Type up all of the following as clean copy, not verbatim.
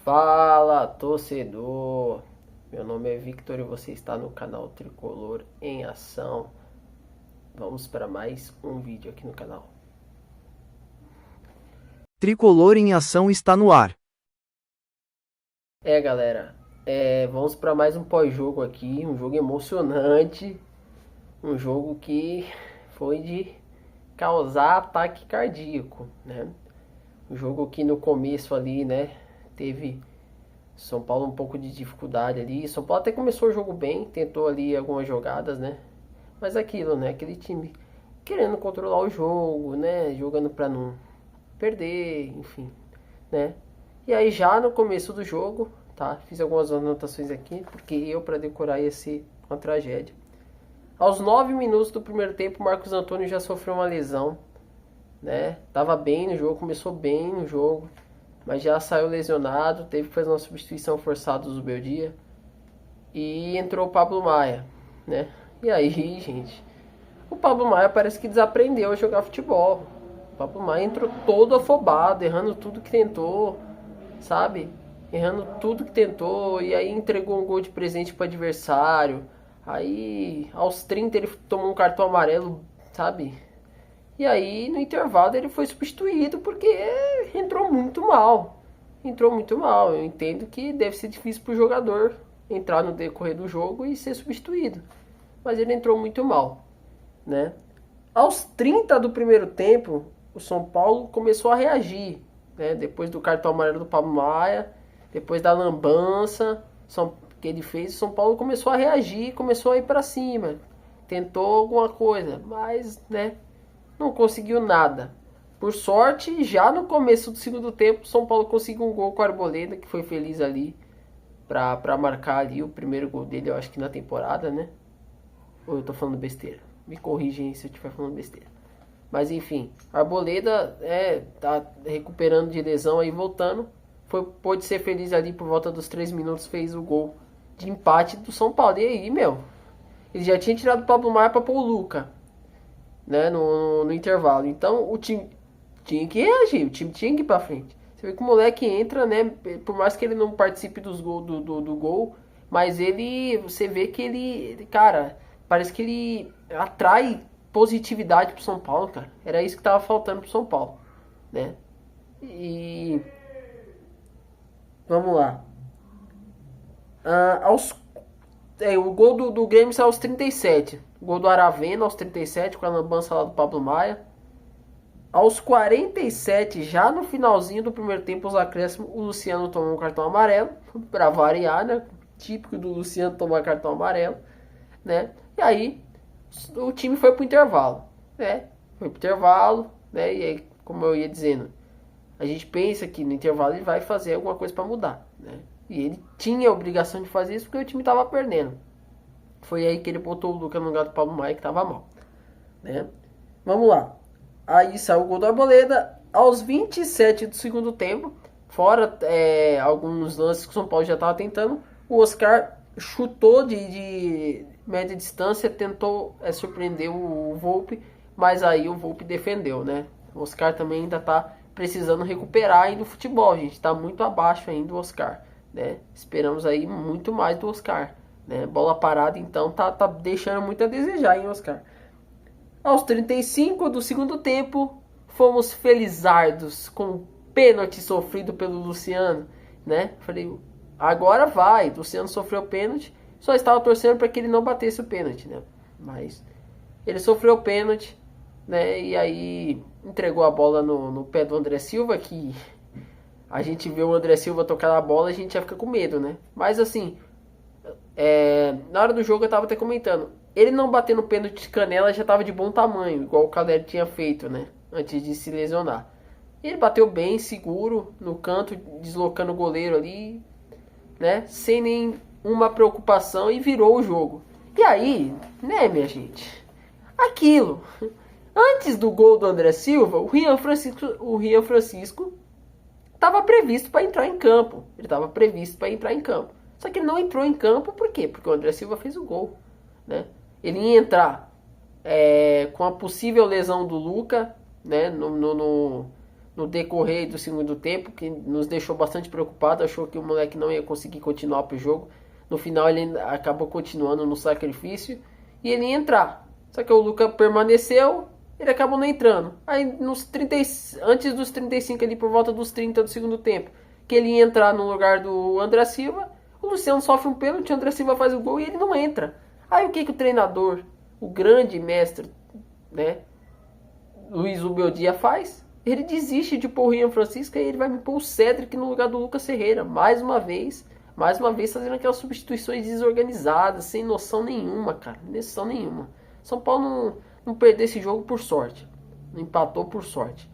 Fala, torcedor! Meu nome é Victor e você está no canal Tricolor em Ação. Vamos para mais um vídeo aqui no canal. Tricolor em Ação está no ar. Galera, vamos para mais um pós-jogo aqui, um jogo emocionante, um jogo que foi de causar ataque cardíaco, né? Um jogo que no começo ali, né, teve São Paulo um pouco de dificuldade ali. São Paulo até começou o jogo bem, tentou ali algumas jogadas, né? Mas aquilo, né? Aquele time querendo controlar o jogo, né? Jogando pra não perder, enfim, né? E aí já no começo do jogo, tá? Fiz algumas anotações aqui, porque eu para decorar ia ser uma tragédia. Aos 9 minutos do primeiro tempo, Marcos Antônio já sofreu uma lesão, né? Tava bem no jogo, começou bem no jogo, mas já saiu lesionado, teve que fazer uma substituição forçada do Zubeldia e entrou o Pablo Maia, né? E aí, gente, o Pablo Maia parece que desaprendeu a jogar futebol. O Pablo Maia entrou todo afobado, errando tudo que tentou, sabe? Errando tudo que tentou e aí entregou um gol de presente para o adversário. Aí, aos 30 ele tomou um cartão amarelo, sabe? E aí, no intervalo, ele foi substituído porque entrou muito mal. Entrou muito mal. Eu entendo que deve ser difícil para o jogador entrar no decorrer do jogo e ser substituído. Mas ele entrou muito mal, né? Aos 30 do primeiro tempo, o São Paulo começou a reagir, né? Depois do cartão amarelo do Pablo Maia, depois da lambança que ele fez, o São Paulo começou a reagir, começou a ir para cima. Tentou alguma coisa, mas, né, não conseguiu nada. Por sorte, já no começo do segundo tempo, o São Paulo conseguiu um gol com a Arboleda, que foi feliz ali para marcar ali o primeiro gol dele, eu acho que na temporada, né? Ou eu tô falando besteira? Me corrigem se eu estiver falando besteira. Mas enfim, a Arboleda tá recuperando de lesão aí, voltando. Pôde ser feliz ali por volta dos 3 minutos, fez o gol de empate do São Paulo. E aí, meu? Ele já tinha tirado o Pablo Maia pra pôr o Luca, né? No intervalo. Então o time tinha que reagir, o time tinha que ir pra frente. Você vê que o moleque entra, né? Por mais que ele não participe dos do gol, mas ele. Você vê que ele. Cara, parece que ele atrai positividade pro São Paulo, cara. Era isso que tava faltando pro São Paulo, né? E. Vamos lá. O gol do Grêmio saiu aos 37. O gol do Aravena aos 37, com a lambança lá do Pablo Maia. Aos 47, já no finalzinho do primeiro tempo, os acréscimos, o Luciano tomou um cartão amarelo, para variar, né? Típico do Luciano tomar cartão amarelo, né? E aí, o time foi pro intervalo, né? Foi pro intervalo, né? E aí, como eu ia dizendo, a gente pensa que no intervalo ele vai fazer alguma coisa para mudar, né? E ele tinha a obrigação de fazer isso porque o time tava perdendo. Foi aí que ele botou o Lucas no lugar do Pablo Maia, que tava mal, né? Vamos lá. Aí saiu o gol do Arboleda aos 27 do segundo tempo. Fora alguns lances que o São Paulo já estava tentando. O Oscar chutou de média distância, tentou surpreender o Volpe, mas aí o Volpe defendeu, né? O Oscar também ainda está precisando recuperar aí no futebol. A gente está muito abaixo ainda do Oscar, né? Esperamos aí muito mais do Oscar, né? Bola parada então tá deixando muito a desejar, hein, Oscar? Aos 35 do segundo tempo, fomos felizardos com o pênalti sofrido pelo Luciano, né? Falei, agora vai. O Luciano sofreu o pênalti, só estava torcendo para que ele não batesse o pênalti, né? Mas ele sofreu o pênalti, né? E aí entregou a bola no pé do André Silva, que a gente vê o André Silva tocar na bola, a gente já fica com medo, né? Mas assim, na hora do jogo eu tava até comentando, ele não bater no pênalti de canela já tava de bom tamanho, igual o Caleri tinha feito, né? Antes de se lesionar. Ele bateu bem, seguro, no canto, deslocando o goleiro ali, né? Sem nenhuma preocupação e virou o jogo. E aí, né, minha gente? Aquilo. Antes do gol do André Silva, o Rian Francisco estava previsto para entrar em campo. Ele estava previsto para entrar em campo. Só que ele não entrou em campo, por quê? Porque o André Silva fez o gol, né? Ele ia entrar com a possível lesão do Luca, né, no no decorrer do segundo tempo, que nos deixou bastante preocupados, achou que o moleque não ia conseguir continuar pro jogo. No final ele acabou continuando no sacrifício e ele ia entrar. Só que o Luca permaneceu, ele acabou não entrando. Aí antes dos 35 ali, por volta dos 30 do segundo tempo, que ele ia entrar no lugar do André Silva, o Luciano sofre um pênalti, o André Silva faz o gol e ele não entra. Aí o que o treinador, o grande mestre, né, Luiz Ubeldia faz? Ele desiste de pôr o Rian Francisco e ele vai me pôr o Cedric no lugar do Lucas Ferreira. Mais uma vez fazendo aquelas substituições desorganizadas, sem noção nenhuma, cara. Noção nenhuma. São Paulo não perdeu esse jogo por sorte. Não empatou por sorte.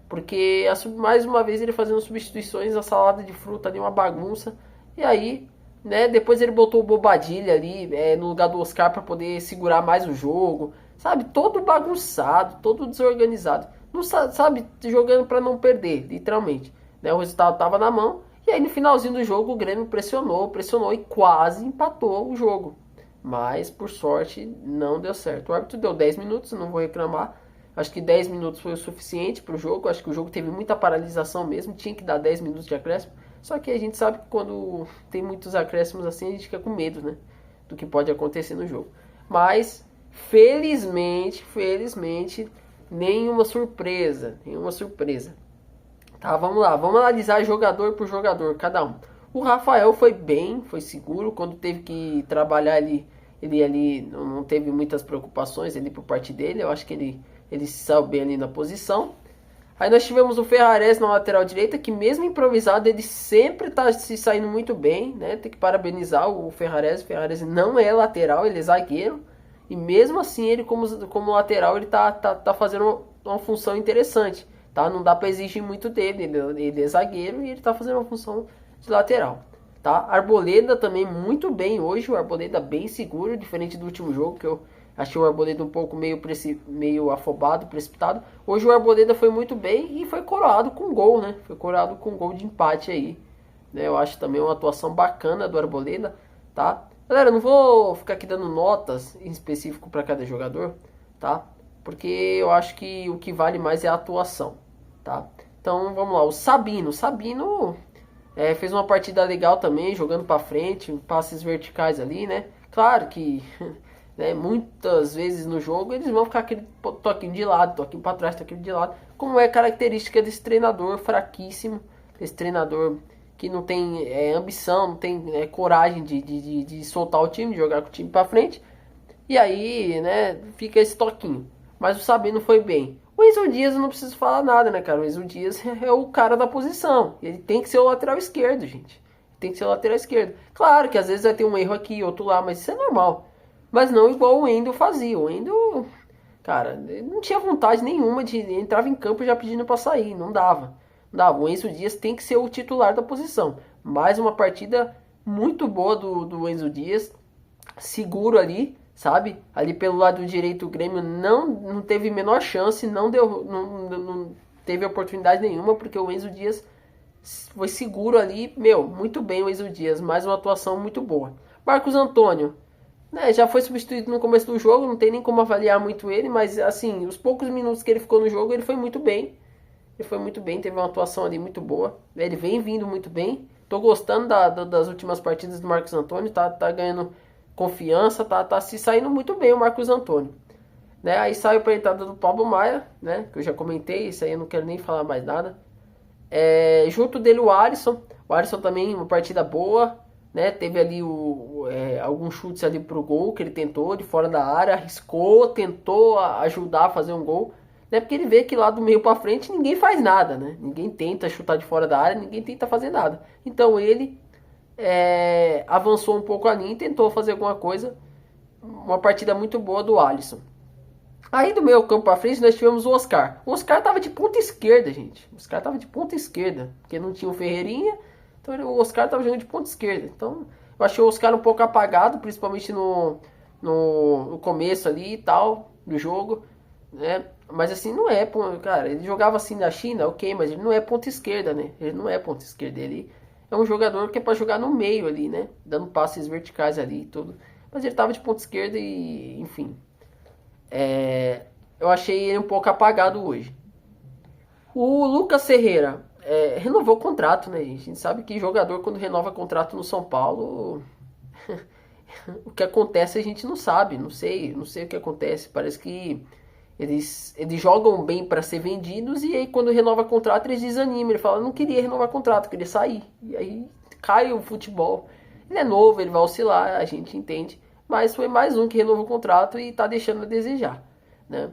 Porque mais uma vez ele fazendo substituições, a salada de fruta ali, uma bagunça. E aí, né, depois ele botou o Bobadilha ali no lugar do Oscar para poder segurar mais o jogo. Sabe, todo bagunçado, todo desorganizado. Não sabe, jogando para não perder, literalmente. Né, o resultado estava na mão. E aí no finalzinho do jogo o Grêmio pressionou e quase empatou o jogo. Mas por sorte não deu certo. O árbitro deu 10 minutos, não vou reclamar. Acho que 10 minutos foi o suficiente para o jogo. Acho que o jogo teve muita paralisação mesmo. Tinha que dar 10 minutos de acréscimo. Só que a gente sabe que quando tem muitos acréscimos assim, a gente fica com medo, né? Do que pode acontecer no jogo. Mas, felizmente, nenhuma surpresa. Tá, vamos lá. Vamos analisar jogador por jogador, cada um. O Rafael foi bem, foi seguro. Quando teve que trabalhar ele ali não teve muitas preocupações ali por parte dele. Eu acho que ele saiu bem ali na posição. Aí nós tivemos o Ferrares na lateral direita, que mesmo improvisado, ele sempre está se saindo muito bem, né? Tem que parabenizar o Ferrares. O Ferrares não é lateral, ele é zagueiro. E mesmo assim, ele como lateral, ele tá fazendo uma função interessante. Tá? Não dá para exigir muito dele, ele é zagueiro e ele tá fazendo uma função de lateral. Tá? Arboleda também muito bem hoje, o Arboleda bem seguro, diferente do último jogo, que eu achei o Arboleda um pouco meio afobado, precipitado. Hoje o Arboleda foi muito bem e foi coroado com gol, né? Foi coroado com gol de empate aí. Né? Eu acho também uma atuação bacana do Arboleda, tá? Galera, eu não vou ficar aqui dando notas em específico para cada jogador, tá? Porque eu acho que o que vale mais é a atuação, tá? Então vamos lá, o Sabino fez uma partida legal também, jogando para frente, passes verticais ali, né? Claro que né, muitas vezes no jogo eles vão ficar aquele toquinho de lado, toquinho para trás, toquinho de lado, como é característica desse treinador fraquíssimo, esse treinador que não tem ambição, não tem coragem de soltar o time, de jogar com o time para frente. E aí, né, fica esse toquinho. Mas o Sabino foi bem. O Enzo Dias eu não preciso falar nada, né, cara? O Enzo Dias é o cara da posição. Ele tem que ser o lateral esquerdo, gente. Tem que ser o lateral esquerdo. Claro que às vezes vai ter um erro aqui, outro lá, mas isso é normal. Mas não igual o Wendel fazia. O Wendel, cara, não tinha vontade nenhuma de entrar em campo já pedindo para sair. Não dava. O Enzo Dias tem que ser o titular da posição. Mais uma partida muito boa do Enzo Dias. Seguro ali, sabe? Ali pelo lado direito o Grêmio não teve menor chance. Não teve oportunidade nenhuma. Porque o Enzo Dias foi seguro ali. Muito bem o Enzo Dias. Mais uma atuação muito boa. Marcos Antônio. Já foi substituído no começo do jogo. Não tem nem como avaliar muito ele. Mas assim, os poucos minutos que ele ficou no jogo, ele foi muito bem. Teve uma atuação ali muito boa. Ele vem vindo muito bem. Tô gostando das últimas partidas do Marcos Antônio. Tá ganhando confiança, tá se saindo muito bem o Marcos Antônio. Né? Aí saiu para a entrada do Pablo Maia, né? Que eu já comentei, isso aí eu não quero nem falar mais nada. Junto dele o Alisson. O Alisson também, uma partida boa. Né? Teve ali alguns chutes ali pro gol que ele tentou de fora da área. Arriscou, tentou ajudar a fazer um gol. Porque ele vê que lá do meio para frente ninguém faz nada, né? Ninguém tenta chutar de fora da área, ninguém tenta fazer nada. Então ele avançou um pouco ali e tentou fazer alguma coisa. Uma partida muito boa do Alisson. Aí do meio campo para frente nós tivemos o Oscar. O Oscar tava de ponta esquerda, gente. O Oscar tava de ponta esquerda, porque não tinha o Ferreirinha. Então o Oscar tava jogando de ponta esquerda. Então eu achei o Oscar um pouco apagado, principalmente no começo ali e tal do jogo, né? Mas assim, não é, cara, ele jogava assim na China, ok, mas ele não é ponta esquerda, né? Ele não é ponta esquerda, ele é um jogador que é pra jogar no meio ali, né? Dando passes verticais ali e tudo. Mas ele tava de ponta esquerda e, enfim. Eu achei ele um pouco apagado hoje. O Lucas Ferreira renovou o contrato, né, gente? A gente sabe que jogador, quando renova contrato no São Paulo, o que acontece a gente não sabe. Não sei o que acontece. Parece que eles jogam bem para ser vendidos e aí quando renova contrato eles desanimam. Ele fala, não queria renovar contrato, queria sair. E aí cai o futebol. Ele é novo, ele vai oscilar, a gente entende. Mas foi mais um que renovou o contrato e tá deixando a desejar, né?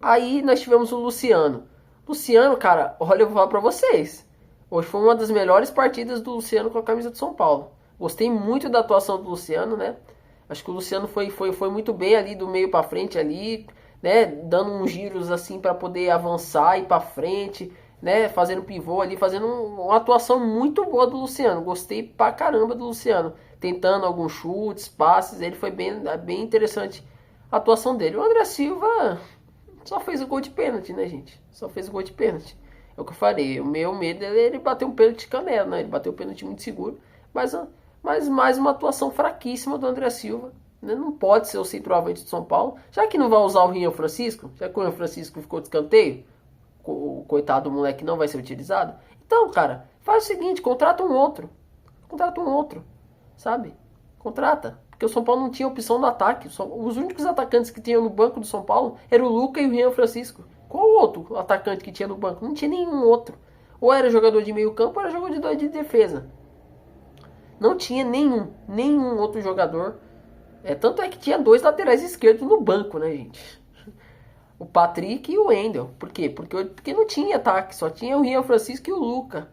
Aí nós tivemos o Luciano. Luciano, cara, olha, eu vou falar pra vocês. Hoje foi uma das melhores partidas do Luciano com a camisa do São Paulo. Gostei muito da atuação do Luciano, né? Acho que o Luciano foi muito bem ali do meio pra frente ali, né? Dando uns giros assim pra poder avançar e ir pra frente, né? Fazendo pivô ali, fazendo uma atuação muito boa do Luciano. Gostei pra caramba do Luciano. Tentando alguns chutes, passes, ele foi bem interessante a atuação dele. O André Silva só fez o gol de pênalti, né, gente? Só fez o gol de pênalti. É o que eu falei. O meu medo é ele bater um pênalti de canela, né? Ele bateu um pênalti muito seguro. Mas mais uma atuação fraquíssima do André Silva. Né? Não pode ser o centroavante de São Paulo. Já que não vai usar o Rian Francisco, já que o Rian Francisco ficou de escanteio, o coitado do moleque não vai ser utilizado. Então, cara, faz o seguinte, contrata um outro. Contrata um outro, sabe? Contrata. Porque o São Paulo não tinha opção no ataque. Os únicos atacantes que tinham no banco do São Paulo eram o Luca e o Rian Francisco. Qual outro atacante que tinha no banco? Não tinha nenhum outro. Ou era jogador de meio campo ou era jogador de defesa. Não tinha nenhum outro jogador. Tanto é que tinha 2 laterais esquerdos no banco, né, gente? O Patrick e o Wendel. Por quê? Porque não tinha ataque. Só tinha o Rian Francisco e o Luca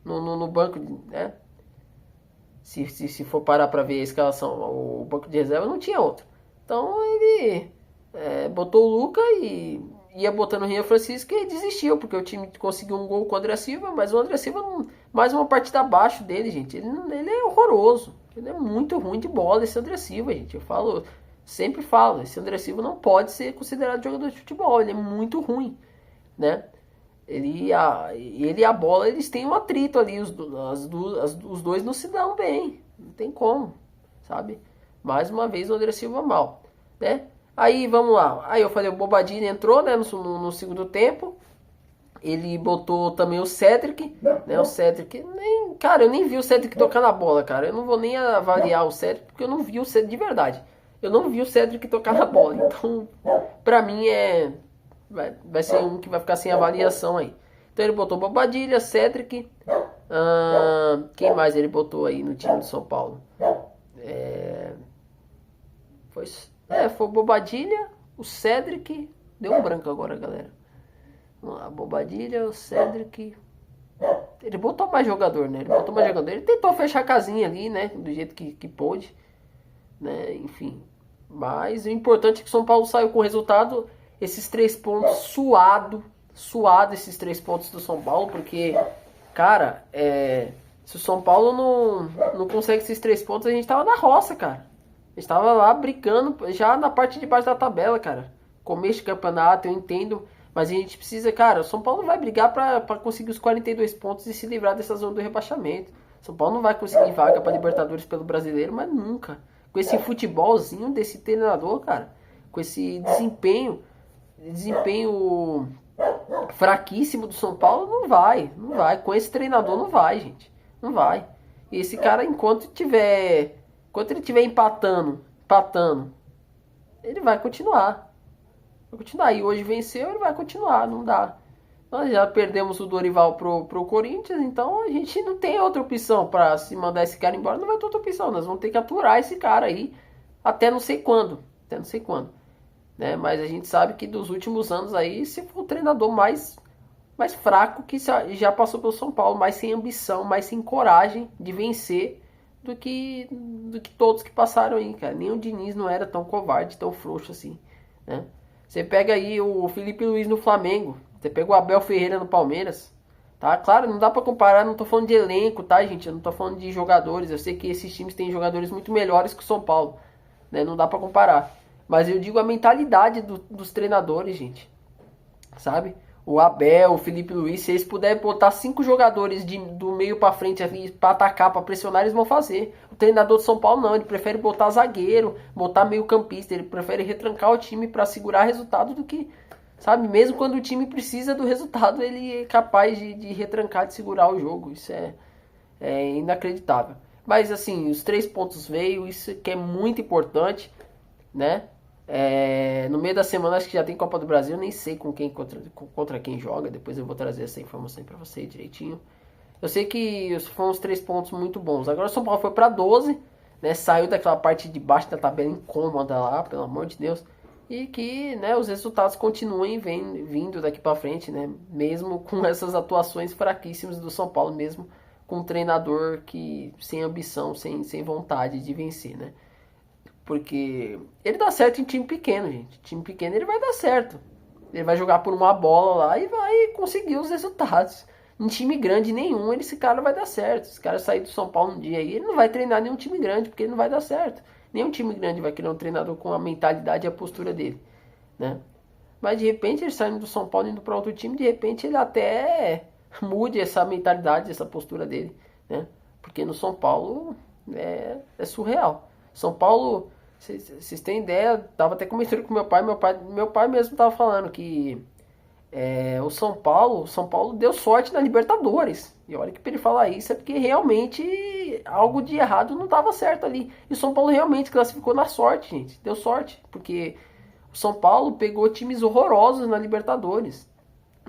no banco, né? Se for parar para ver a escalação, o banco de reserva não tinha outro. Então ele botou o Luca e ia botando o Rian Francisco e desistiu, porque o time conseguiu um gol com o André Silva, mas o André Silva, mais uma partida abaixo dele, gente. Ele é horroroso. Ele é muito ruim de bola, esse André Silva, gente. Sempre falo, esse André Silva não pode ser considerado jogador de futebol, ele é muito ruim, né? Ele e a bola, eles têm um atrito ali, os dois não se dão bem, não tem como, sabe? Mais uma vez o André Silva mal, né? Aí vamos lá, aí eu falei, o Bobadilla entrou, né, no segundo tempo, ele botou também o Cedric, né, o Cedric, cara, eu nem vi o Cedric tocar na bola, cara, eu não vou nem avaliar o Cedric, porque eu não vi o Cedric de verdade, eu não vi o Cedric tocar na bola, então, pra mim vai ser um que vai ficar sem avaliação aí. Então ele botou Bobadilla, Cedric. Quem mais ele botou aí no time de São Paulo? Foi o Bobadilla, o Cedric. Deu um branco agora, galera. Vamos lá, Bobadilla, o Cedric. Ele botou mais jogador, né? Ele tentou fechar a casinha ali, né? Do jeito que pôde. Né? Enfim. Mas o importante é que o São Paulo saiu com o resultado. Esses 3 pontos suado esses 3 pontos do São Paulo, porque, cara, se o São Paulo não consegue esses 3 pontos, a gente tava na roça, cara. A gente tava lá brincando já na parte de baixo da tabela, cara. Começo de campeonato, eu entendo, mas a gente precisa, cara, o São Paulo vai brigar pra conseguir os 42 pontos e se livrar dessa zona do rebaixamento. O São Paulo não vai conseguir vaga pra Libertadores pelo Brasileiro, mas nunca. Com esse futebolzinho desse treinador, cara, com esse desempenho fraquíssimo do São Paulo, não vai. Com esse treinador não vai, gente. Não vai. E esse cara, enquanto ele estiver empatando, ele vai continuar. E hoje venceu, ele vai continuar, não dá. Nós já perdemos o Dorival pro Corinthians, então a gente não tem outra opção para se mandar esse cara embora, não vai ter outra opção. Nós vamos ter que aturar esse cara aí até não sei quando. Né? Mas a gente sabe que dos últimos anos aí, se for o treinador mais fraco que já passou pelo São Paulo, mais sem ambição, mais sem coragem de vencer do que todos que passaram aí, cara. Nem o Diniz não era tão covarde, tão frouxo assim, né? Você pega aí o Felipe Luiz no Flamengo, você pega o Abel Ferreira no Palmeiras, tá? Claro, não dá pra comparar, não tô falando de elenco, tá, gente? Eu não tô falando de jogadores, eu sei que esses times têm jogadores muito melhores que o São Paulo, né? Não dá pra comparar. Mas eu digo a mentalidade dos treinadores, gente. Sabe? O Abel, o Felipe Luiz, se eles puderem botar 5 jogadores do meio pra frente ali pra atacar, pra pressionar, eles vão fazer. O treinador de São Paulo não, ele prefere botar zagueiro, botar meio campista, ele prefere retrancar o time pra segurar resultado do que sabe? Mesmo quando o time precisa do resultado, ele é capaz de retrancar, de segurar o jogo. Isso é inacreditável. Mas assim, os 3 pontos veio, isso que é muito importante, né? No meio da semana acho que já tem Copa do Brasil, nem sei contra quem joga, depois eu vou trazer essa informação para você direitinho. Eu sei que foram uns 3 pontos muito bons. Agora o São Paulo foi para 12, né? Saiu daquela parte de baixo da tabela incômoda lá, pelo amor de Deus. E que, né, os resultados continuem vindo daqui para frente, né? Mesmo com essas atuações fraquíssimas do São Paulo, mesmo com um treinador que sem ambição, sem vontade de vencer, né? Porque ele dá certo em time pequeno, gente. Time pequeno ele vai dar certo. Ele vai jogar por uma bola lá e vai conseguir os resultados. Em time grande nenhum, esse cara vai dar certo. Esse cara sair do São Paulo um dia aí, ele não vai treinar nenhum time grande, porque ele não vai dar certo. Nenhum time grande vai querer um treinador com a mentalidade e a postura dele, né? Mas de repente ele saindo do São Paulo e indo para outro time, de repente ele até mude essa mentalidade, essa postura dele, né? Porque no São Paulo é surreal. São Paulo, vocês têm ideia, tava até comentando com meu pai mesmo tava falando que o São Paulo deu sorte na Libertadores. E olha que pra ele falar isso é porque realmente algo de errado não estava certo ali. E o São Paulo realmente classificou na sorte, gente. Deu sorte, porque o São Paulo pegou times horrorosos na Libertadores.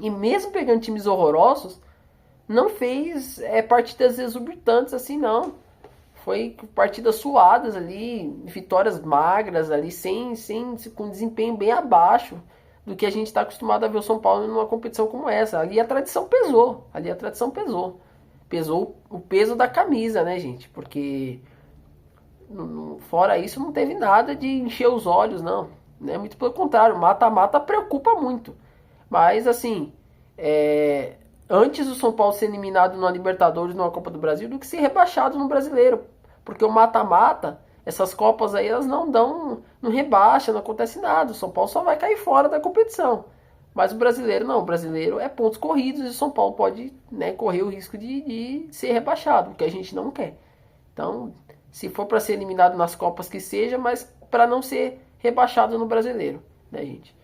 E mesmo pegando times horrorosos, não fez partidas exorbitantes assim, não. Foi partidas suadas ali, vitórias magras ali, com desempenho bem abaixo do que a gente está acostumado a ver o São Paulo numa competição como essa. Ali a tradição pesou. Pesou o peso da camisa, né, gente? Porque fora isso não teve nada de encher os olhos, não. Né? Muito pelo contrário, mata-mata preocupa muito. Mas assim, antes o São Paulo ser eliminado na Libertadores, numa Copa do Brasil, do que ser rebaixado no Brasileiro. Porque o mata-mata, essas Copas aí, elas não rebaixa, não acontece nada. O São Paulo só vai cair fora da competição. Mas o brasileiro não, o brasileiro é pontos corridos e o São Paulo pode, né, correr o risco de ser rebaixado, o que a gente não quer. Então, se for para ser eliminado nas Copas que seja, mas para não ser rebaixado no brasileiro, né, gente?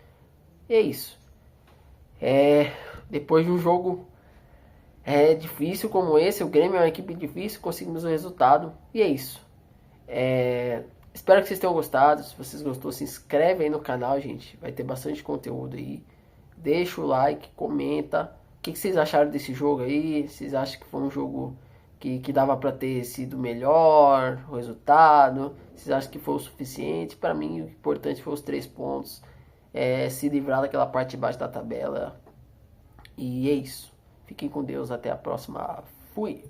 E é isso. Depois de um jogo difícil como esse, o Grêmio é uma equipe difícil, conseguimos o resultado. E é isso. Espero que vocês tenham gostado. Se vocês gostou, se inscreve aí no canal, gente. Vai ter bastante conteúdo aí. Deixa o like, comenta. O que vocês acharam desse jogo aí? Vocês acham que foi um jogo que dava para ter sido melhor o resultado? Vocês acham que foi o suficiente? Para mim, o importante foi os 3 pontos. Se livrar daquela parte de baixo da tabela. E é isso. Fiquem com Deus. Até a próxima. Fui!